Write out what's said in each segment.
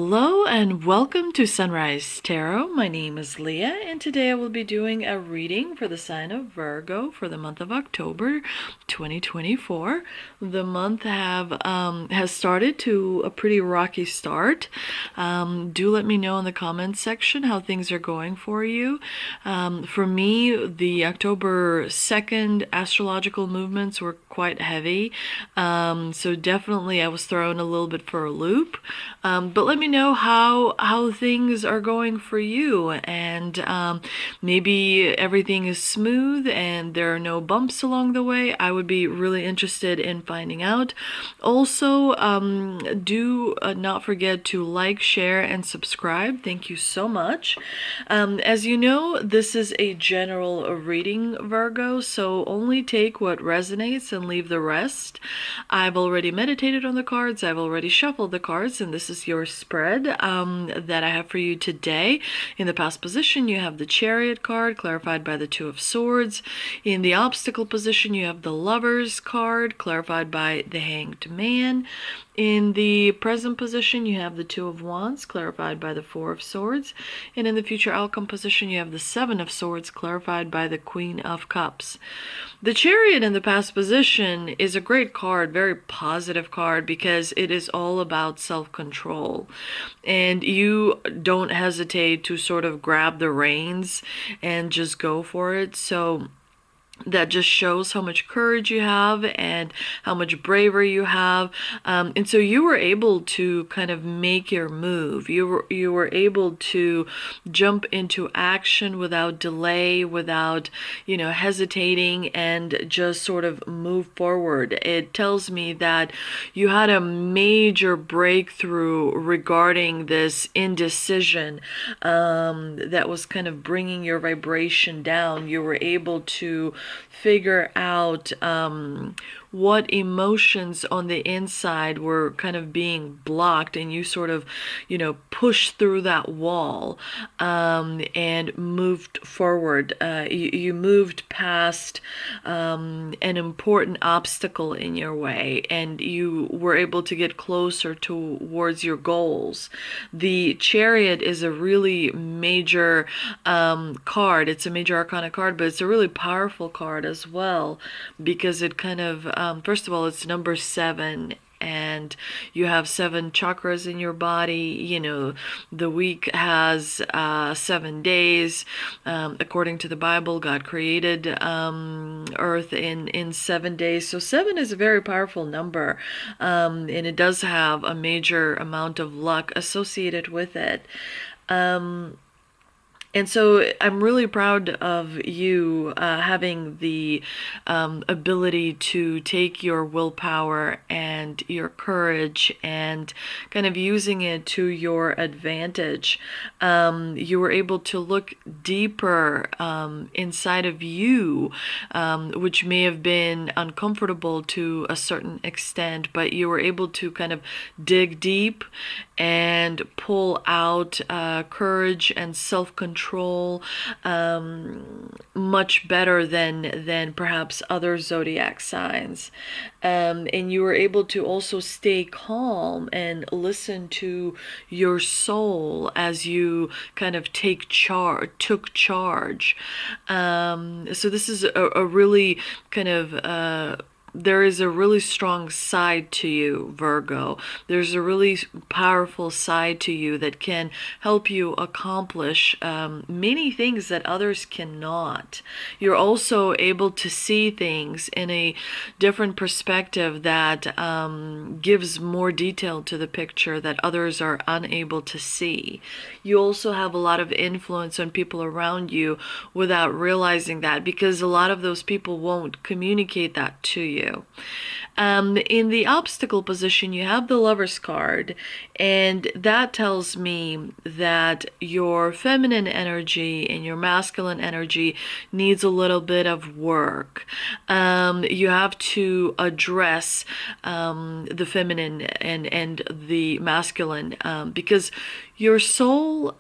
Hello and welcome to Sunrise Tarot. My name is Leah and today I will be doing a reading for the sign of Virgo for the month of October 2024. The month has started to a pretty rocky start. Do let me know in the comments section how things are going for you. For me, the October 2nd astrological movements were quite heavy. So definitely I was thrown a little bit for a loop. But let me know how things are going for you, and maybe everything is smooth and there are no bumps along the way. I would be really interested in finding out. Also, do not forget to like, share, and subscribe. Thank you so much. As you know, this is a general reading, Virgo, so only take what resonates and leave the rest. I've already meditated on the cards, I've already shuffled the cards, and this is your spread that I have for you today. In the past position, you have the Chariot card, clarified by the Two of Swords. In the obstacle position, you have the Lovers card, clarified by the Hanged Man. In the present position, you have the Two of Wands, clarified by the Four of Swords. And in the future outcome position, you have the Seven of Swords, clarified by the Queen of Cups. The Chariot in the past position is a great card, very positive card, because it is all about self-control. And you don't hesitate to sort of grab the reins and just go for it. So that just shows how much courage you have and how much bravery you have. And so you were able to kind of make your move. You were able to jump into action without delay, without, hesitating, and just sort of move forward. It tells me that you had a major breakthrough regarding this indecision that was kind of bringing your vibration down. You were able to figure out what emotions on the inside were kind of being blocked, and you sort of, pushed through that wall and moved forward. You moved past an important obstacle in your way, and you were able to get closer towards your goals. The Chariot is a really major card. It's a major arcana card, but it's a really powerful card as well, because it kind of first of all, it's number 7, and you have 7 chakras in your body. The week has 7 days. According to the Bible, God created Earth in 7 days. So 7 is a very powerful number, and it does have a major amount of luck associated with it. And so I'm really proud of you having the ability to take your willpower and your courage and kind of using it to your advantage. You were able to look deeper inside of you, which may have been uncomfortable to a certain extent, but you were able to kind of dig deep and pull out courage and self-control much better than perhaps other zodiac signs. And you were able to also stay calm and listen to your soul as you kind of took charge. So this is a really kind of there is a really strong side to you, Virgo. There's a really powerful side to you that can help you accomplish many things that others cannot. You're also able to see things in a different perspective that gives more detail to the picture that others are unable to see. You also have a lot of influence on people around you without realizing that, because a lot of those people won't communicate that to you. In the obstacle position, you have the Lovers card, and that tells me that your feminine energy and your masculine energy needs a little bit of work. You have to address the feminine and the masculine, because your soul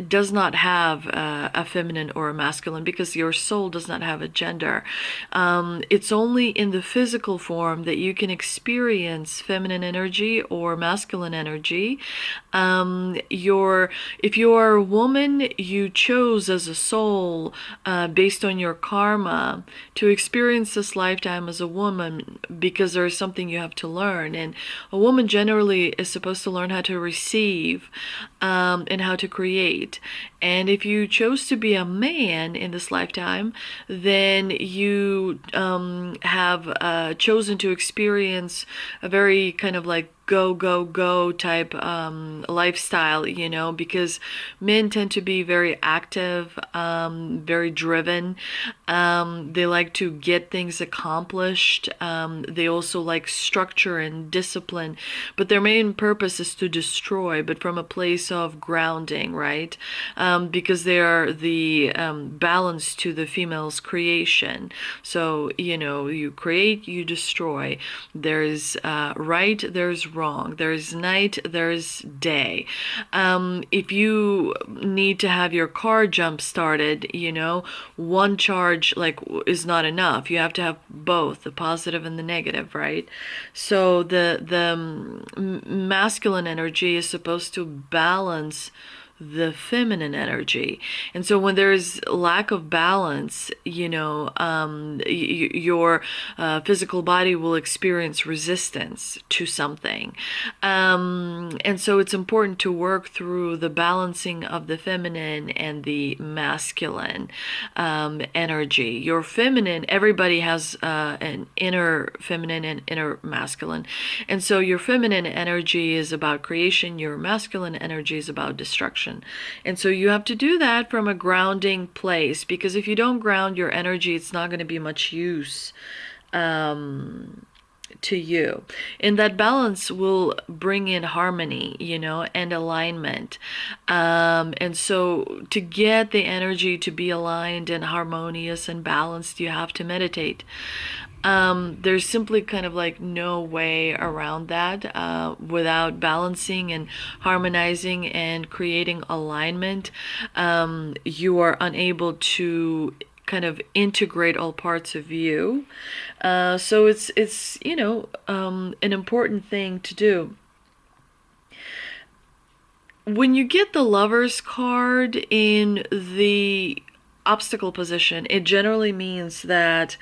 does not have a feminine or a masculine, because your soul does not have a gender. It's only in the physical form that you can experience feminine energy or masculine energy. If you are a woman, you chose as a soul, based on your karma, to experience this lifetime as a woman because there is something you have to learn. And a woman generally is supposed to learn how to receive, and how to create. And if you chose to be a man in this lifetime, then you have chosen to experience a very kind of like go, go, go type lifestyle, you know, because men tend to be very active, very driven. They like to get things accomplished. They also like structure and discipline, but their main purpose is to destroy, but from a place of grounding, right? Because they are the balance to the female's creation. So, you know, you create, you destroy. There's right, there's wrong. There's night, there's day. If you need to have your car jump started, you know, one charge like is not enough. You have to have both, the positive and the negative, right? So the masculine energy is supposed to balance the feminine energy. And so when there's lack of balance, you know, your physical body will experience resistance to something. And so it's important to work through the balancing of the feminine and the masculine energy. Your feminine, everybody has an inner feminine and inner masculine. And so your feminine energy is about creation, your masculine energy is about destruction. And so you have to do that from a grounding place, because if you don't ground your energy, it's not going to be much use to you. And that balance will bring in harmony, you know, and alignment. And so to get the energy to be aligned and harmonious and balanced, you have to meditate. There's simply kind of like no way around that without balancing and harmonizing and creating alignment. You are unable to kind of integrate all parts of you. So it's you know, an important thing to do. When you get the Lover's card in the obstacle position, it generally means that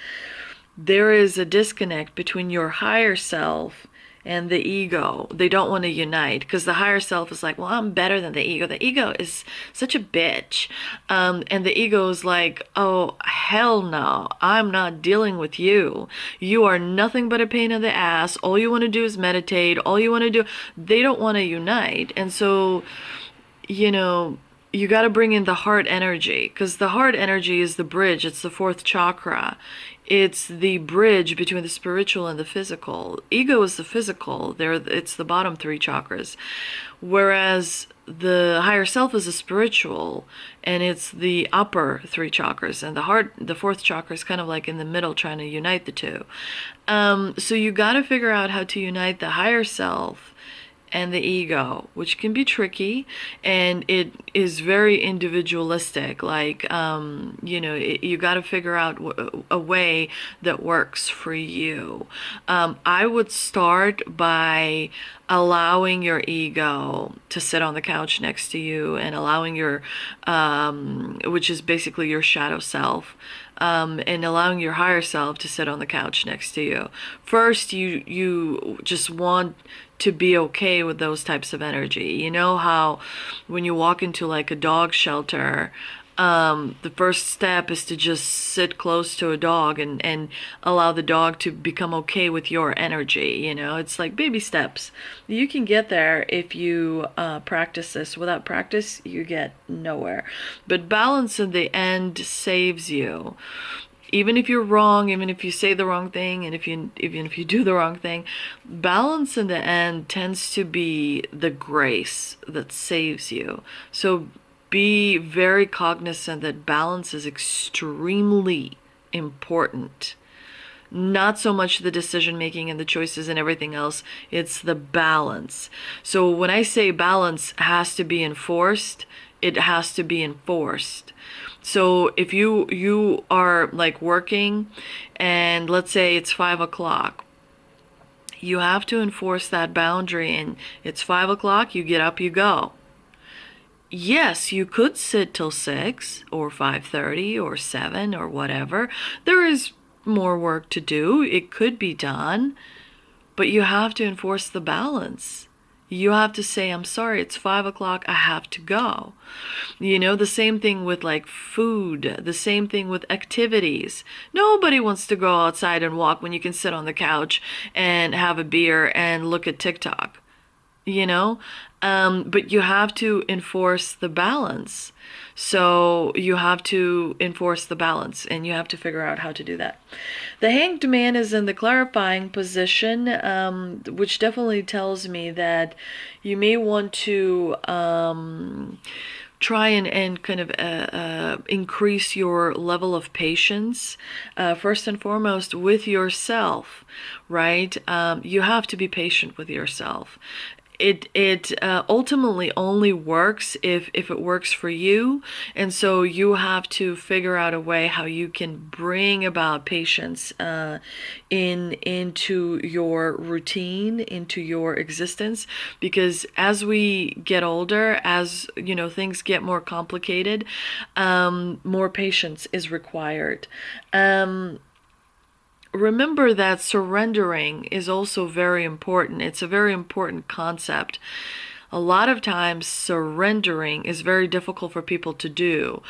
there is a disconnect between your higher self and the ego. They don't want to unite because the higher self is like, well, I'm better than the ego. The ego is such a bitch. And the ego is like, oh, hell no, I'm not dealing with you. You are nothing but a pain in the ass. All you want to do is meditate. All you want to do, they don't want to unite. And so, you know, you got to bring in the heart energy, because the heart energy is the bridge. It's the fourth chakra. It's the bridge between the spiritual and the physical. Ego is the physical. It's the bottom three chakras. Whereas the higher self is a spiritual, and it's the upper three chakras. And the heart, the fourth chakra, is kind of like in the middle, trying to unite the two. So you got to figure out how to unite the higher self and the ego, which can be tricky, and it is very individualistic. Like, you know, you got to figure out a way that works for you. I would start by allowing your ego to sit on the couch next to you, and allowing your, which is basically your shadow self, and allowing your higher self to sit on the couch next to you. First, you just want to be okay with those types of energy. You know how when you walk into like a dog shelter, the first step is to just sit close to a dog and allow the dog to become okay with your energy. You know, it's like baby steps. You can get there if you practice this. Without practice, you get nowhere. But balance in the end saves you. Even if you're wrong, even if you say the wrong thing, and even if you do the wrong thing, balance in the end tends to be the grace that saves you. So be very cognizant that balance is extremely important. Not so much the decision making and the choices and everything else, it's the balance. So when I say balance has to be enforced, it has to be enforced. So if you are like working, and let's say it's 5 o'clock, you have to enforce that boundary, and it's 5 o'clock, you get up, you go. Yes, you could sit till 6 or 5:30 or 7 or whatever. There is more work to do. It could be done, but you have to enforce the balance. You have to say, I'm sorry, it's 5 o'clock, I have to go. The same thing with like food, the same thing with activities. Nobody wants to go outside and walk when you can sit on the couch and have a beer and look at TikTok, you know? But you have to enforce the balance. So you have to enforce the balance, and you have to figure out how to do that. The Hanged Man is in the clarifying position, which definitely tells me that you may want to try and kind of increase your level of patience, first and foremost with yourself, right? You have to be patient with yourself. It ultimately only works if it works for you, and so you have to figure out a way how you can bring about patience into your routine, into your existence, because as we get older, as things get more complicated, more patience is required. Remember that surrendering is also very important. It's a very important concept. A lot of times surrendering is very difficult for people to do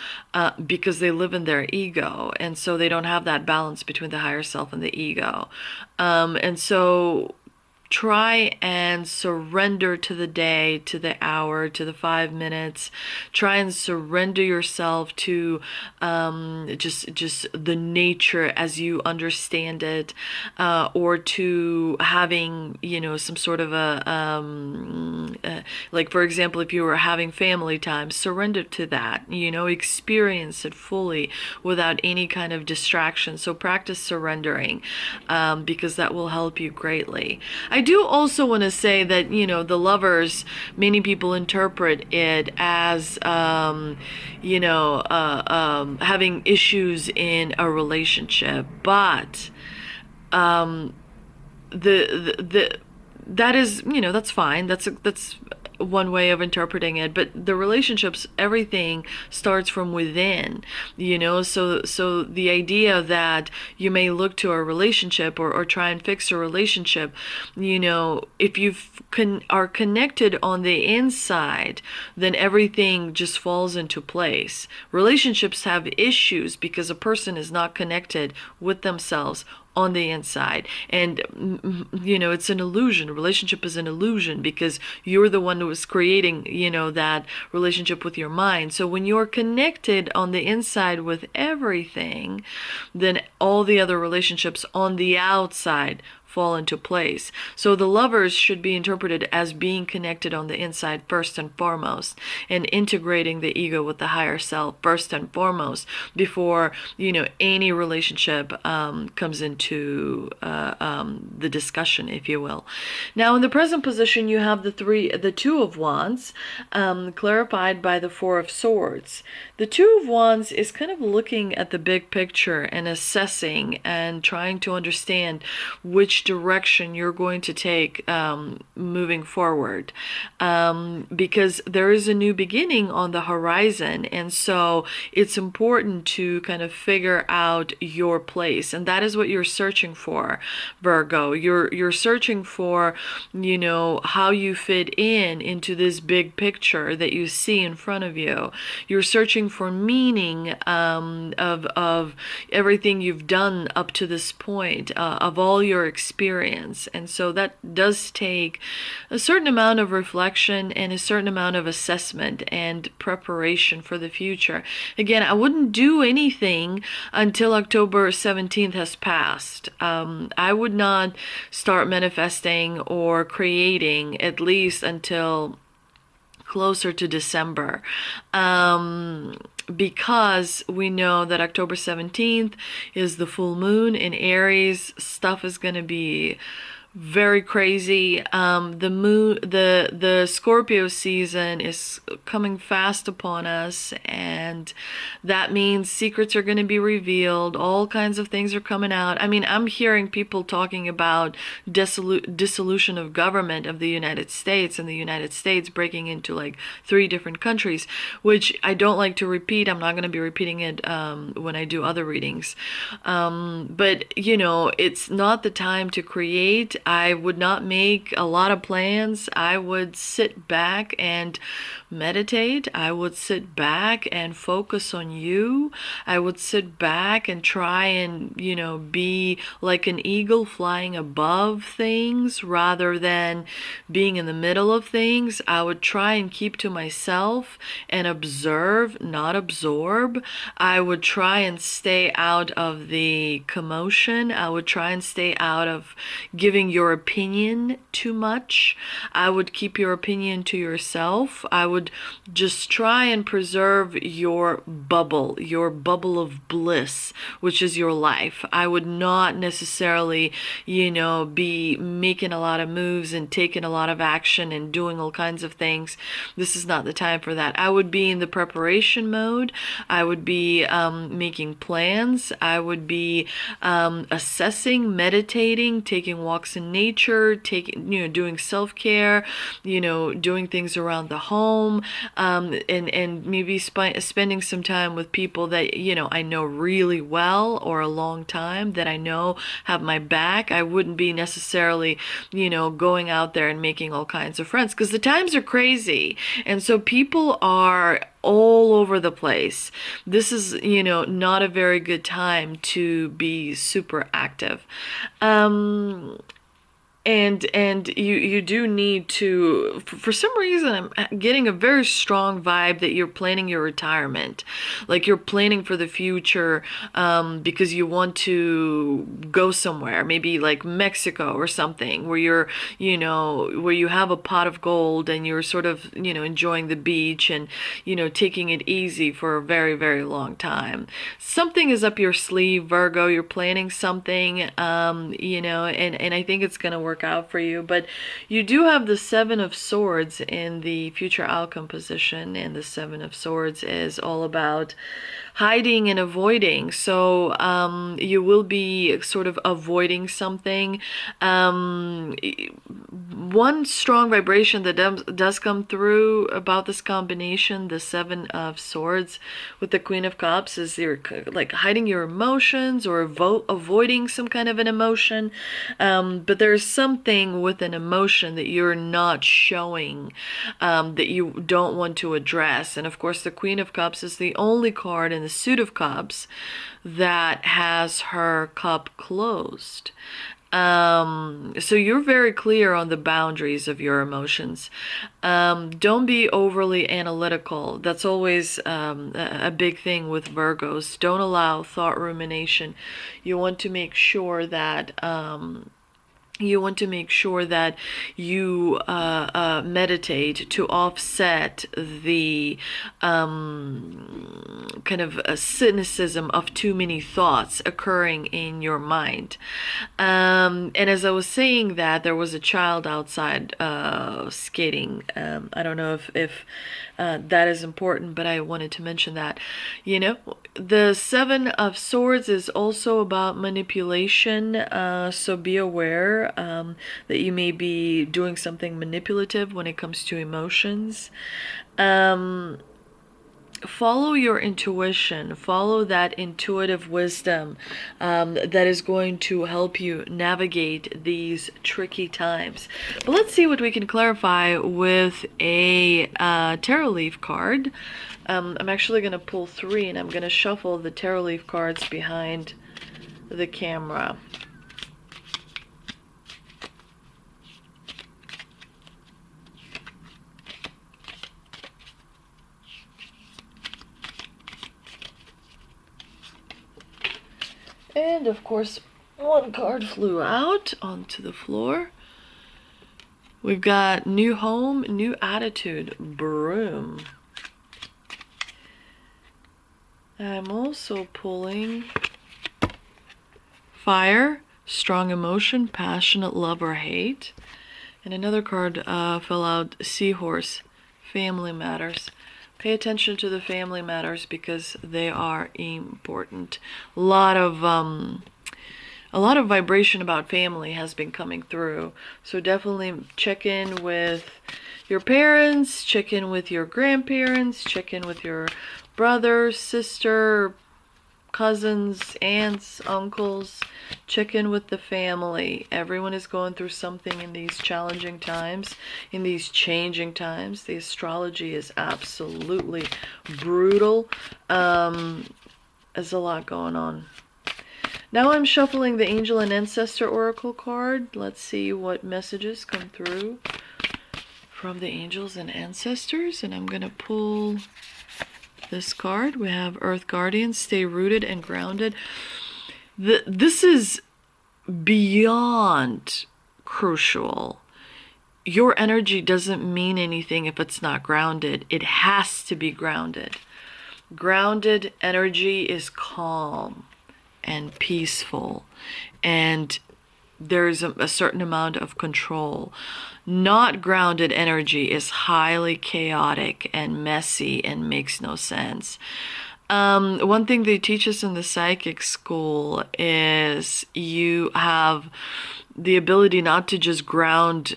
because they live in their ego, and so they don't have that balance between the higher self and the ego. And so try and surrender to the day, to the hour, to the 5 minutes. Try and surrender yourself to just the nature as you understand it, or to having some sort of like, for example, if you were having family time, surrender to that. Experience it fully without any kind of distraction. So practice surrendering, because that will help you greatly. I do also want to say that, the Lovers, many people interpret it as, having issues in a relationship, but that is, that's fine. That's one way of interpreting it, but the relationships, everything starts from within, so the idea that you may look to a relationship or try and fix a relationship, if you are connected on the inside, then everything just falls into place. Relationships have issues because a person is not connected with themselves on the inside, and it's an illusion. A relationship is an illusion because you're the one who is creating that relationship with your mind. So when you're connected on the inside with everything, then all the other relationships on the outside fall into place. So the Lovers should be interpreted as being connected on the inside first and foremost, and integrating the ego with the higher self first and foremost before any relationship comes into the discussion, if you will. Now in the present position, you have the Two of Wands, clarified by the Four of Swords. The Two of Wands is kind of looking at the big picture and assessing and trying to understand which direction you're going to take moving forward, because there is a new beginning on the horizon, and so it's important to kind of figure out your place, and that is what you're searching for, Virgo. You're searching for how you fit into this big picture that you see in front of you. You're searching for meaning of everything you've done up to this point, of all your experience. And so that does take a certain amount of reflection and a certain amount of assessment and preparation for the future. Again, I wouldn't do anything until October 17th has passed. I would not start manifesting or creating at least until closer to December, because we know that October 17th is the full moon in Aries. Stuff is going to be very crazy. The Scorpio season is coming fast upon us, and that means secrets are going to be revealed. All kinds of things are coming out. I mean, I'm hearing people talking about dissolution of government of the United States, and the United States breaking into like 3 different countries, which I don't like to repeat. I'm not going to be repeating it when I do other readings. But you know, it's not the time to create. I would not make a lot of plans. I would sit back and meditate. I would sit back and focus on you. I would sit back and try and, you know, be like an eagle flying above things rather than being in the middle of things. I would try and keep to myself and observe, not absorb. I would try and stay out of the commotion. I would try and stay out of giving your opinion too much. I would keep your opinion to yourself. I would just try and preserve your bubble of bliss, which is your life. I would not necessarily, you know, be making a lot of moves and taking a lot of action and doing all kinds of things. This is not the time for that. I would be in the preparation mode. I would be making plans. I would be assessing, meditating, taking walks in nature, doing self-care, doing things around the home, and maybe spending some time with people that, I know really well, or a long time, that I know have my back. I wouldn't be necessarily, going out there and making all kinds of friends, because the times are crazy. And so people are all over the place. This is, not a very good time to be super active. And you do need to, for some reason, I'm getting a very strong vibe that you're planning your retirement. Like you're planning for the future, because you want to go somewhere, maybe like Mexico or something, where you're, where you have a pot of gold and you're sort of, enjoying the beach and, taking it easy for a very, very long time. Something is up your sleeve, Virgo. You're planning something, and I think it's going to work out for you. But you do have the Seven of Swords in the future outcome position, and the Seven of Swords is all about hiding and avoiding. So you will be sort of avoiding something. One strong vibration that does come through about this combination, the Seven of Swords with the Queen of Cups, is you're like hiding your emotions or avoiding some kind of an emotion. But there's something with an emotion that you're not showing, that you don't want to address. And of course, the Queen of Cups is the only card in the suit of cups that has her cup closed. So you're very clear on the boundaries of your emotions. Don't be overly analytical. That's always a big thing with Virgos. Don't allow thought rumination. You want to make sure that you meditate to offset the kind of a cynicism of too many thoughts occurring in your mind. And as I was saying that, there was a child outside skating. I don't know if that is important, but I wanted to mention that. The Seven of Swords is also about manipulation, so be aware that you may be doing something manipulative when it comes to emotions. Follow your intuition, follow that intuitive wisdom that is going to help you navigate these tricky times. But let's see what we can clarify with a tarot leaf card. I'm actually going to pull 3, and I'm going to shuffle the tarot leaf cards behind the camera. And of course, one card flew out onto the floor. We've got new home, new attitude, broom. I'm also pulling fire, strong emotion, passionate love or hate. And another card fell out, seahorse, family matters. Pay attention to the family matters because they are important. A lot of vibration about family has been coming through. So definitely check in with your parents, check in with your grandparents, check in with your brother, sister, cousins, aunts, uncles. Check in with the family. Everyone is going through something in these challenging times, in these changing times. The astrology is absolutely brutal. There's a lot going on. Now I'm shuffling the Angel and Ancestor Oracle card. Let's see what messages come through from the angels and ancestors. And I'm going to pull this card. We have Earth Guardians, stay rooted and grounded. This is beyond crucial. Your energy doesn't mean anything if it's not grounded. It has to be grounded. Grounded energy is calm and peaceful, and there's a certain amount of control. Not grounded energy is highly chaotic and messy and makes no sense. One thing they teach us in the psychic school is you have the ability not to just ground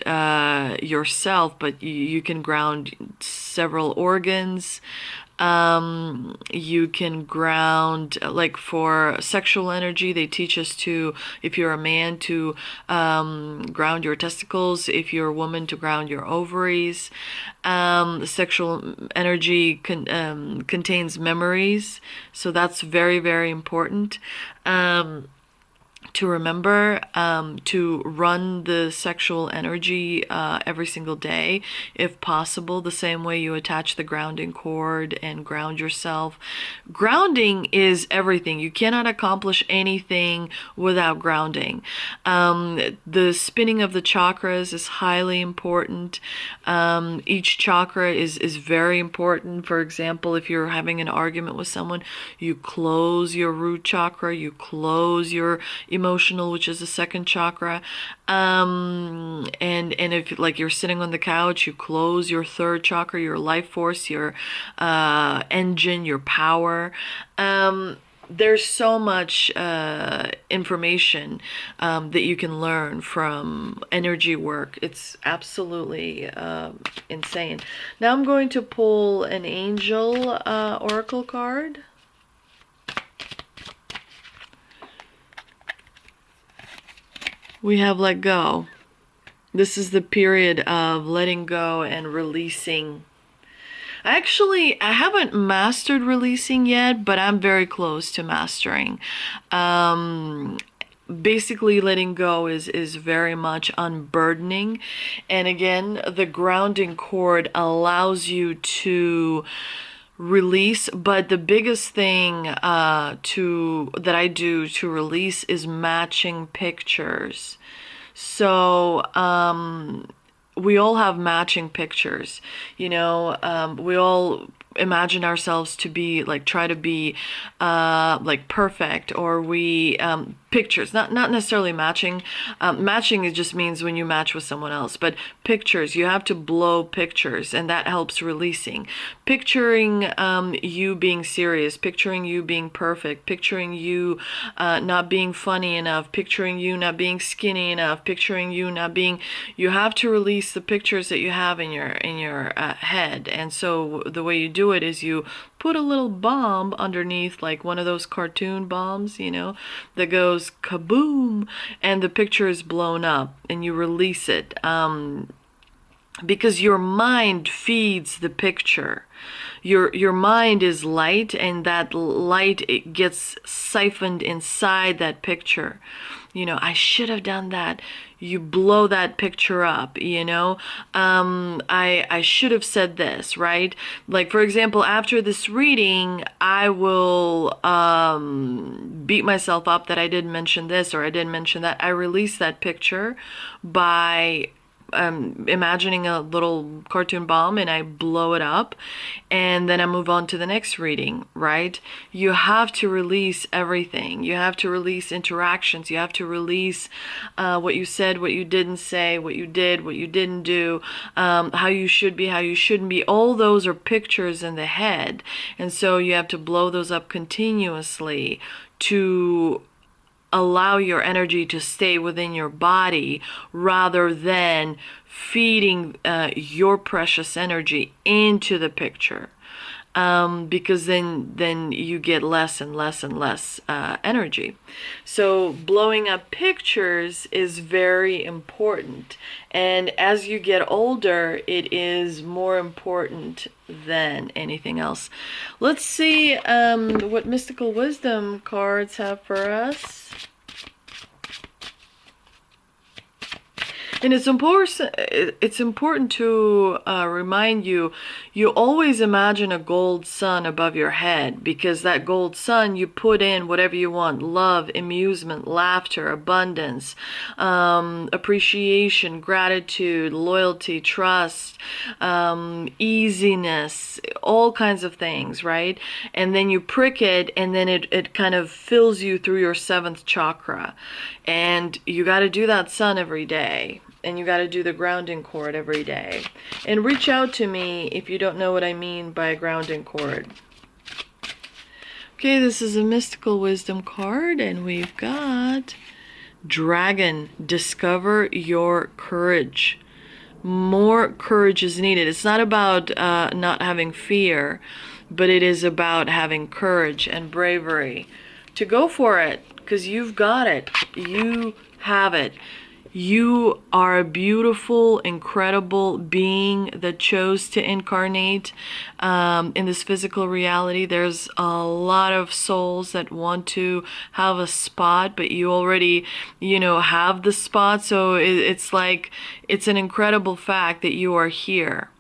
yourself, but you can ground several organs. You can ground, like for sexual energy, they teach us to, if you're a man, to ground your testicles, if you're a woman, to ground your ovaries. Sexual energy contains memories, so that's very, very important. To remember to run the sexual energy every single day, if possible, the same way you attach the grounding cord and ground yourself. Grounding is everything. You cannot accomplish anything without grounding. The spinning of the chakras is highly important. Each chakra is very important. For example, if you're having an argument with someone, you close your root chakra, you close your emotional, which is the second chakra, and if like you're sitting on the couch, you close your third chakra, your life force, your engine, your power. There's so much information that you can learn from energy work. It's absolutely insane. Now I'm going to pull an angel oracle card. We have let go. This is the period of letting go and releasing. I haven't mastered releasing yet, but I'm very close to mastering. Basically, letting go is very much unburdening. And again, the grounding cord allows you to release, but the biggest thing that I do to release is matching pictures. So we all have matching pictures, you know. We all imagine ourselves to be like, try to be like perfect, or we pictures, not necessarily matching. Matching, it just means when you match with someone else, but pictures, you have to blow pictures, and that helps releasing. Picturing you being serious, picturing you being perfect, picturing you not being funny enough, picturing you not being skinny enough, picturing you not being, you have to release the pictures that you have in your head. And so the way you do it is you put a little bomb underneath, like one of those cartoon bombs, you know, that goes kaboom, and the picture is blown up, and you release it. Because your mind feeds the picture. Your mind is light, and that light, it gets siphoned inside that picture. You know, I should have done that. You blow that picture up, you know. I should have said this, right? Like, for example, after this reading, I will beat myself up that I didn't mention this or I didn't mention that. I release that picture by imagining a little cartoon bomb and I blow it up, and then I move on to the next reading, right? You have to release everything. You have to release interactions. You have to release what you said, what you didn't say, what you did, what you didn't do, how you should be, how you shouldn't be. All those are pictures in the head. And so you have to blow those up continuously to allow your energy to stay within your body rather than feeding your precious energy into the picture. Because then you get less and less and less energy. So blowing up pictures is very important. And as you get older, it is more important than anything else. Let's see what mystical wisdom cards have for us. And it's important to remind you, you always imagine a gold sun above your head, because that gold sun, you put in whatever you want: love, amusement, laughter, abundance, appreciation, gratitude, loyalty, trust, easiness, all kinds of things, right? And then you prick it, and then it kind of fills you through your 7th chakra. And you got to do that sun every day. And you got to do the grounding cord every day. And reach out to me if you don't know what I mean by a grounding cord. Okay, this is a mystical wisdom card, and we've got Dragon. Discover your courage. More courage is needed. It's not about not having fear, but it is about having courage and bravery to go for it, because you've got it. You have it. You are a beautiful, incredible being that chose to incarnate in this physical reality. There's a lot of souls that want to have a spot, but you already, have the spot. So it's like, it's an incredible fact that you are here.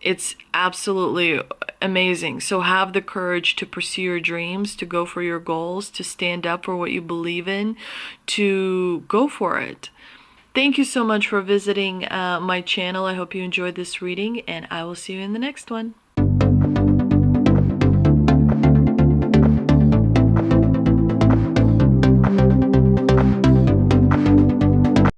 It's absolutely amazing. So have the courage to pursue your dreams, to go for your goals, to stand up for what you believe in, to go for it. Thank you so much for visiting my channel. I hope you enjoyed this reading, and I will see you in the next one.